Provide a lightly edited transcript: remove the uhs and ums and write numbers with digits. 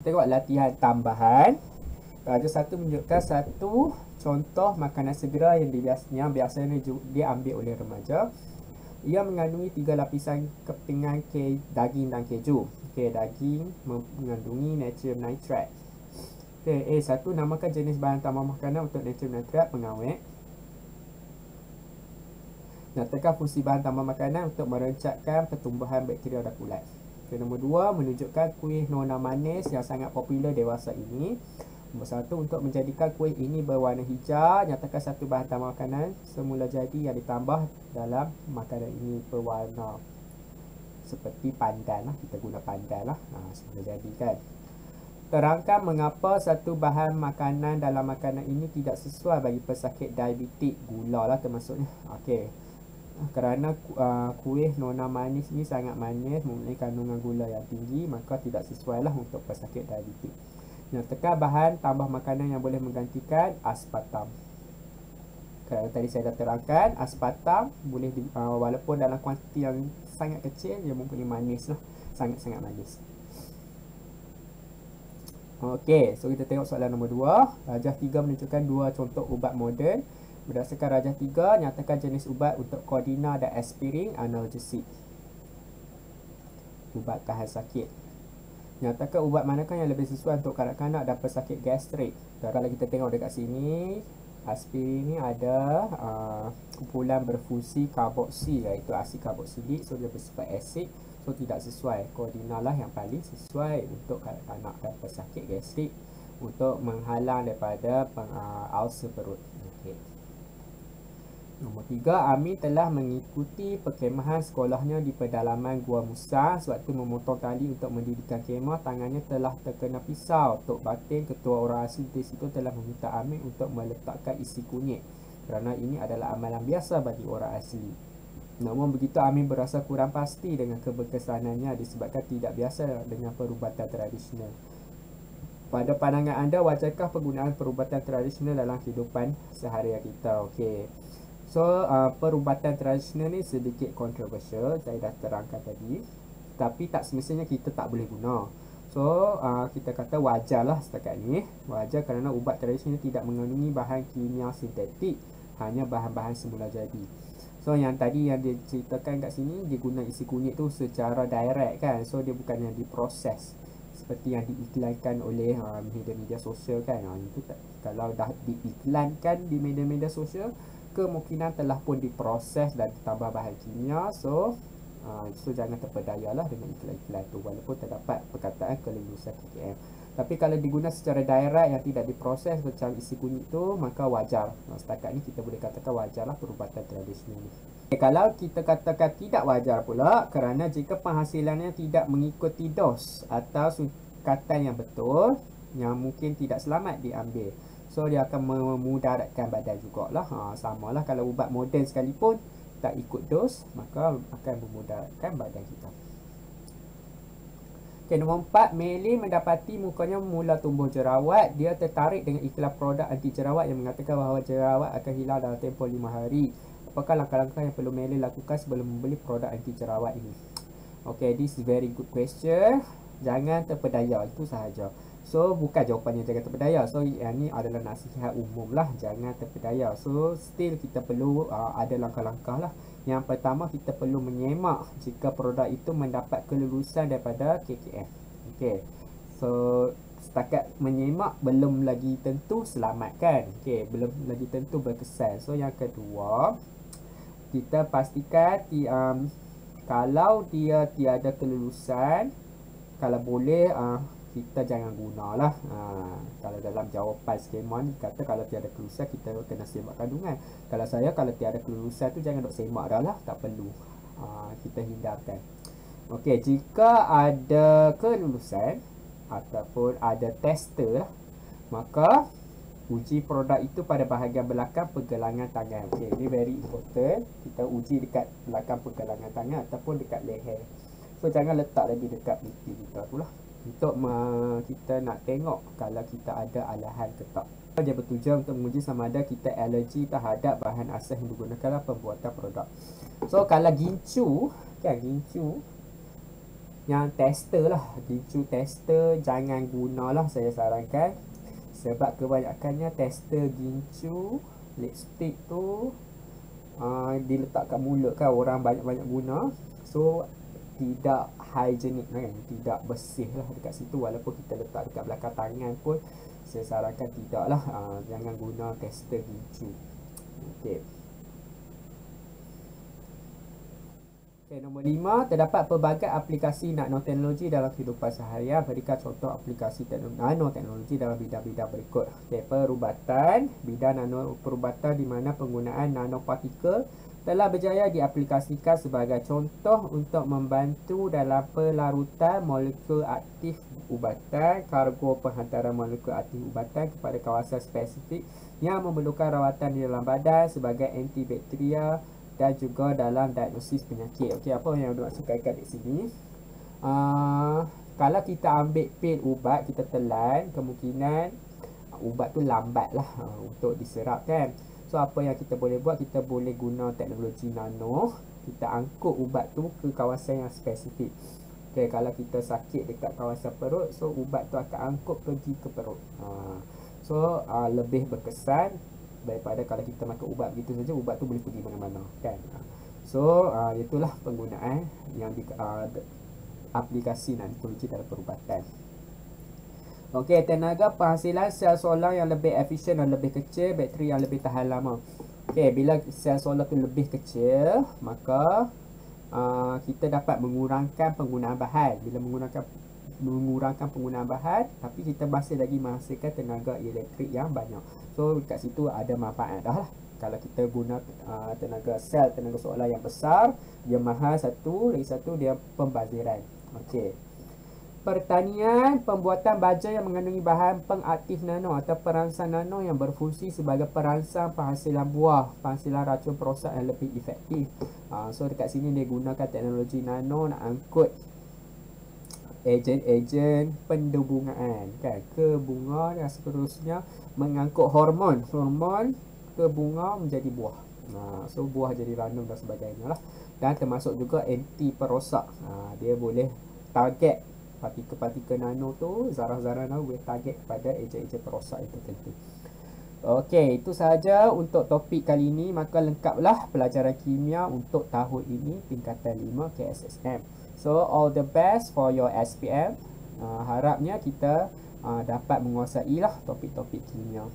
Tengok latihan tambahan. Raja satu menunjukkan satu contoh makanan segera yang biasanya dia ambil oleh remaja. Ia mengandungi 3 lapisan kepingan daging dan keju. Okey, daging mengandungi natrium nitrate. Okey, A1, namakan jenis bahan tambah makanan untuk natrium nitrate pengawet. Nyatakan fungsi bahan tambah makanan untuk merencatkan pertumbuhan bakteria dan kulat. Okey, nombor 2, menunjukkan kuih nona manis yang sangat popular dewasa ini. Nombor 1, untuk menjadikan kuih ini berwarna hijau, nyatakan satu bahan tambah makanan semula jadi yang ditambah dalam makanan ini berwarna seperti pandan lah. Kita guna pandan lah. Semula jadi kan. Terangkan mengapa satu bahan makanan dalam makanan ini tidak sesuai bagi pesakit diabetik. Gula lah termasuknya. Okey. Kerana kuih nona manis ni sangat manis, mempunyai kandungan gula yang tinggi, maka tidak sesuai lah untuk pesakit diabetik. Nyatakan bahan tambah makanan yang boleh menggantikan aspartam. Kerana tadi saya dah terangkan, aspartam boleh walaupun dalam kuantiti yang sangat kecil, dia mempunyai manis lah. Sangat-sangat manis. Okey, so kita tengok soalan nombor 2. Rajah 3 menunjukkan 2 contoh ubat moden. Berdasarkan rajah 3, nyatakan jenis ubat untuk Codeine dan aspirin analgesik. Ubat tahan sakit. Nyatakan ubat manakah yang lebih sesuai untuk kanak-kanak dan pesakit gastrik. Kalau kita tengok dekat sini, aspirin ni ada kumpulan berfungsi karboksi, iaitu asid karboksilik, so dia bersifat asid. So tidak sesuai. Codeine lah yang paling sesuai untuk kanak-kanak dan pesakit gastrik untuk menghalang daripada ulcer perut. Okay. Nombor 3, Amin telah mengikuti perkhemahan sekolahnya di pedalaman Gua Musa. Sewaktu memotong tali untuk mendirikan kemah, tangannya telah terkena pisau. Tok Batin, ketua orang asli di situ, telah meminta Amin untuk meletakkan isi kunyit, kerana ini adalah amalan biasa bagi orang asli. Namun begitu, Amin berasa kurang pasti dengan keberkesanannya disebabkan tidak biasa dengan perubatan tradisional. Pada pandangan anda, wajarkah penggunaan perubatan tradisional dalam kehidupan seharian kita? Okey. So, perubatan tradisional ni sedikit kontroversial, saya dah terangkan tadi. Tapi tak semestinya kita tak boleh guna. So, kita kata wajarlah setakat ni. Wajar kerana ubat tradisional tidak mengandungi bahan kimia sintetik, hanya bahan-bahan semula jadi. So, yang tadi yang dia ceritakan kat sini, dia guna isi kunyit tu secara direct kan. So, dia bukan yang diproses seperti yang diiklankan oleh media-media sosial kan. Itu tak, kalau dah diiklankan di media-media sosial, kemungkinan telah pun diproses dan ditambah bahan kimia. So jangan terpedayalah dengan iklan-iklan tu, walaupun terdapat perkataan kelulusan KKM. Tapi kalau diguna secara direct yang tidak diproses macam isi kunyit tu, maka wajar. Setakat ni kita boleh katakan wajarlah perubatan tradisional ni. Kalau kita katakan tidak wajar pula, kerana jika penghasilannya tidak mengikuti dos atau sukatan yang betul, yang mungkin tidak selamat diambil, so dia akan memudaratkan badan jugalah. Samalah kalau ubat moden sekalipun tak ikut dos, maka akan memudaratkan badan kita. Okay, nombor 4, Meli mendapati mukanya mula tumbuh jerawat. Dia tertarik dengan iklan produk anti jerawat yang mengatakan bahawa jerawat akan hilang dalam tempoh 5 hari. Apakah langkah-langkah yang perlu Meli lakukan sebelum membeli produk anti jerawat ini? Okay, this is very good question. Jangan terpedaya, itu sahaja. So, bukan jawapannya jangan terpedaya. So, yang ni adalah nasihat umum lah. Jangan terpedaya. So, still kita perlu ada langkah-langkah lah. Yang pertama, kita perlu menyemak jika produk itu mendapat kelulusan daripada KKM. Okay. So, setakat menyemak belum lagi tentu selamat kan. Okay. Belum lagi tentu berkesan. So, yang kedua, kita pastikan kalau dia tiada kelulusan, kalau boleh kita jangan gunalah. Kalau dalam jawapan skema ni kata kalau tiada kelulusan kita kena semak kandungan. Kalau saya, kalau tiada kelulusan tu jangan dok semak dah lah, tak perlu. Kita hindarkan. Okey, jika ada kelulusan ataupun ada tester lah, maka uji produk itu pada bahagian belakang pergelangan tangan. Okey, ini very important. Kita uji dekat belakang pergelangan tangan ataupun dekat leher. So jangan letak lagi dekat pipi kita tu lah, untuk kita nak tengok kalau kita ada alahan ke tak. Dia bertujuan untuk menguji sama ada kita alergi terhadap bahan asas yang digunakan dalam pembuatan produk. So kalau gincu kan, gincu yang tester lah, gincu tester jangan gunalah, saya sarankan. Sebab kebanyakannya tester gincu lipstick tu diletak kat mulut kan, orang banyak-banyak guna. So tidak hygienik kan, tidak bersih lah dekat situ. Walaupun kita letak dekat belakang tangan pun saya sarankan tidak lah, jangan guna tester gincu. Okay. Nombor 5, terdapat pelbagai aplikasi nanoteknologi dalam kehidupan seharian. Berikan contoh aplikasi nanoteknologi dalam bidang-bidang berikut. Perubatan, bidang nanoperubatan di mana penggunaan nanopartikel telah berjaya diaplikasikan sebagai contoh untuk membantu dalam pelarutan molekul aktif ubatan, kargo penghantaran molekul aktif ubatan kepada kawasan spesifik yang memerlukan rawatan di dalam badan sebagai antibakteria dan juga dalam diagnosis penyakit. Okey, apa yang dimaksudkan kat sini? Kalau kita ambil pil ubat, kita telan, kemungkinan ubat tu lambat lah untuk diserap kan. So apa yang kita boleh buat, kita boleh guna teknologi nano, kita angkut ubat tu ke kawasan yang spesifik. Okay, kalau kita sakit dekat kawasan perut, so ubat tu akan angkut pergi ke perut. So lebih berkesan daripada kalau kita makan ubat begitu saja, ubat tu boleh pergi mana-mana kan. So itulah penggunaan yang aplikasi nanoteknologi dalam perubatan. Okey, tenaga penghasilan sel solar yang lebih efisien dan lebih kecil, bateri yang lebih tahan lama. Okey, bila sel solar tu lebih kecil, maka kita dapat mengurangkan penggunaan bahan. Bila mengurangkan penggunaan bahan, tapi kita masih lagi menghasilkan tenaga elektrik yang banyak. So kat situ ada manfaat dah lah. Kalau kita guna tenaga solar yang besar, dia mahal satu, lagi satu dia pembaziran. Okey. Pertanian, pembuatan baja yang mengandungi bahan pengaktif nano atau perangsang nano yang berfungsi sebagai perangsang penghasilan buah, penghasilan racun perosak yang lebih efektif. So dekat sini dia gunakan teknologi nano nak angkut ejen-ejen pendubungan kan ke bunga dan seterusnya, mengangkut hormon ke bunga menjadi buah. So buah jadi ranum dan sebagainya lah. Dan termasuk juga anti perosak. Dia boleh target partikel-partikel nano tu, zarah-zarah nano boleh target kepada ejen-ejen perosak itu tertentu. Okey, itu sahaja untuk topik kali ini. Maka lengkaplah pelajaran kimia untuk tahun ini tingkatan 5 KSSM. So all the best for your SPM. Harapnya kita dapat menguasai lah topik-topik kimia.